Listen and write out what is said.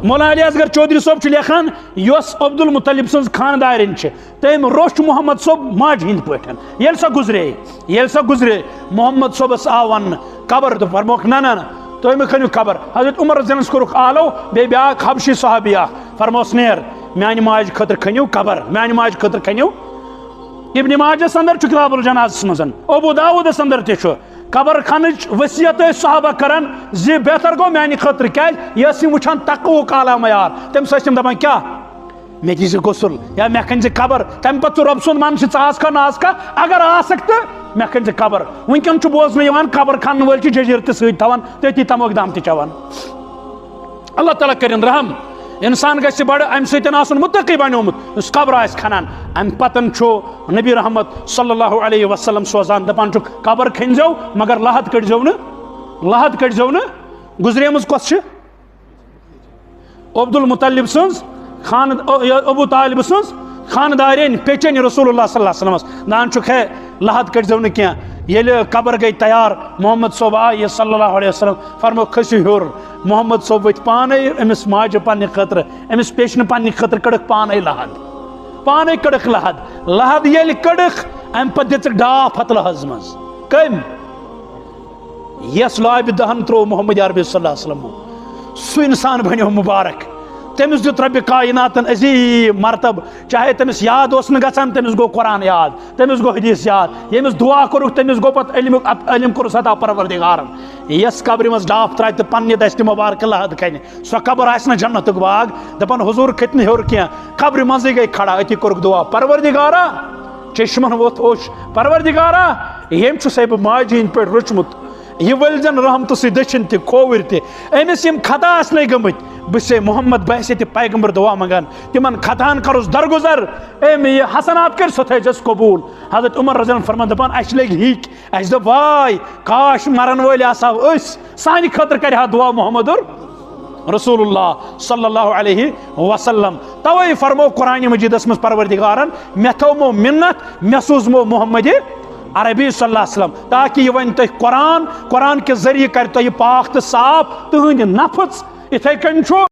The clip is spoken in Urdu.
مولانا علی اصغر چودھری صٲب لیکھان یۄس عبد المطلب سٕنٛز خاندارِنۍ چھِ تٔمۍ روٚچھ محمد صٲب ماجہِ ہِنٛدۍ پٲٹھۍ ییٚلہِ سۄ گُزرے محمد صٲبس آو وننہٕ قبر تہٕ فرموکھ نہ نہ نہ تُہۍ مہٕ کھٔنِو قبر حضرت عمر رضی اللہ عنہَس کوٚرُکھ آلو بیٚیہِ بیٛاکھ حبشی صحابی اکھ فرموس نیر میانہِ ماجہِ خٲطرٕ کھٔنِو قبر میانہِ ماجہِ خٲطرٕ کھٔنِو ابن ماجس اندر چھُ کتاب الجنازس منٛز ابو داوٗدس اندر تہِ چھُ قبر کھنٕچ وصیت ٲسۍ صحابہ کران زِ بہتر گوٚو میانہِ خٲطرٕ کیٛازِ یہِ ٲسۍ یِم وٕچھان تقوُک عالامہ یار تٔمِس ٲسۍ تِم دپان کیٛاہ مےٚ دِی زِ غسل یا مےٚ کھٔنۍ زِ قبر تمہِ پتہٕ ژٕ رۄب سُنٛد من چھِ ژٕ آسکھا نہ آسکھا اگر آسکھ تہٕ مےٚ کھٔنۍ زِ قبر وٕنکٮ۪ن چھُ بوزنہٕ یِوان قبر کھنن وٲلۍ چھِ جٔجیٖر تہِ سۭتۍ تھاوان تٔتی تموک دام تہِ چٮ۪وان اللہ تعالیٰ کٔرِنۍ رحم انسان گژھِ بڑٕ امہِ سۭتۍ آسُن مُتقی بنیومُت یُس قبر آسہِ کھنان امہِ پتن چھُ نبی رحمت صلی اللہ علیہ وسلم سوزان دپان چھُکھ قبر کھٔنۍ زیو مگر لحد کٔڑزیو نہٕ گُزریمٕژ کۄس چھِ عبد المطلب سٕنٛز ابو طالب سٕنٛز خاندارٮ۪ن پیٚچٮ۪نۍ رسول اللہ صلی اللہ علیہ وسلمس دپان چھُکھ ہے لحد کٔڑزیو نہٕ کینٛہہ ییٚلہِ قبر گٔے تیار محمد صٲب آیہِ صلی اللہ علیہ وسلم فرموکھ کھٔسِو ہیوٚر محمد صٲب ؤتھۍ پانے أمِس ماجہِ پننہِ خٲطرٕ أمِس پیٚچنہِ پننہِ خٲطرٕ کٔڑٕکھ پانے لحد ییٚلہِ کٔڑٕکھ امہِ پتہٕ دِژٕکھ ڈاپھ ہتلہس منٛز کٔمۍ یس لابہِ دہن ترٛوو محمد عربی صلی اللہ علیہ وسلم سُہ انسان بنیو مُبارک تٔمِس دیُت رۄبِ کایناتن عظیٖم مرتب چاہے تٔمِس یاد اوس نہٕ گژھان تٔمِس گوٚو قرآن یاد تٔمِس گوٚو حدیث یاد ییٚمِس دُعا کوٚرُکھ تٔمِس گوٚو پتہٕ علم کوٚرُس عطا پروردگارن یس قبرِ منٛز ڈاپھ ترٛایہِ تہٕ پننہِ دستہِ مُبارکہٕ لحد کھنہِ سۄ قبر آسہِ نہٕ جنتُک باغ دپان حضوٗر کھٔتۍ نہٕ ہیوٚر کینٛہہ قبرِ منٛزٕے گٔے کھڑا أتی کوٚرُکھ دُعا پروردگارا چشمن ووٚتھ اوٚش پروردگارا ییٚمۍ چھُسے بہٕ ماجہِ ہِنٛدۍ پٲٹھۍ روٚچھمُت یہ ولزن رحمتہٕ سۭتۍ دٔچھِنۍ تہِ کھووٕرۍ تہِ أمِس یِم خطا آسنے گٔمٕتۍ بہٕ چھسے محمد باسے تہِ پیغمبر دعا منگان تِمن خطاہن کرُس درگُزر یہِ حسنات کٔرۍ سۄ تھٲیزٮ۪س قبوٗل حضرت عمر رضی اللہ فرمان دپان اسہِ لٔگۍ ہِکۍ اسہِ دوٚپ واے کاش مرن وٲلۍ آسہو أسۍ سانہِ خٲطرٕ کرِ ہا دعا محمد رسول اللہ صلی اللہ علیہ وسلم توے فرمو قرآن مجیدس منٛز پروردگارن مےٚ تھومو مِنت مےٚ سوٗزمو محمد عربی صلی اللہ علیہ وسلم تاکہ یہ ون تُہۍ قرآن کہِ ذریعہ کرِ تۄہہِ پاک تہٕ صاف تُہنٛدۍ نفٕژ یِتھے کٔنۍ چھُ